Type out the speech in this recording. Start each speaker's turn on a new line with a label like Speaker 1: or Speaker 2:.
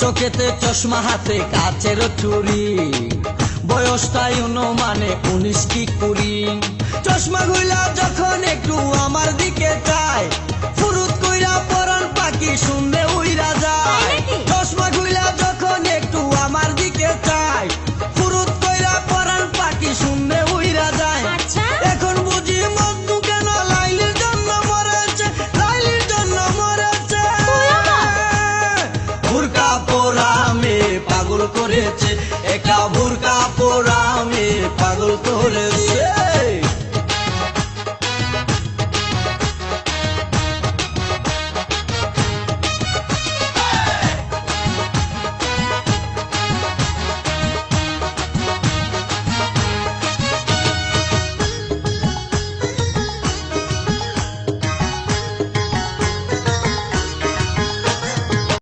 Speaker 1: চোখেতে চশমা হাতে কাচের চুরি বয়সটাই অনুমানে 19 কি 20 চশমা খুইলা যখন একটু আমার দিকে চায় ফুরুত কইরা পরান পাখি শুনলে উইরা যায় চশমা খুইলা যখন একটু আমার দিকে চায় ফুরুত কইরা পরান পাখি শুনলে উইরা যায় এখন বুঝি মজনু কেন লাইলির জন্য মরেছে লাইলির জন্য মরেছে বুরকা পরা মেয়ে পাগল করেছে একা বুরকা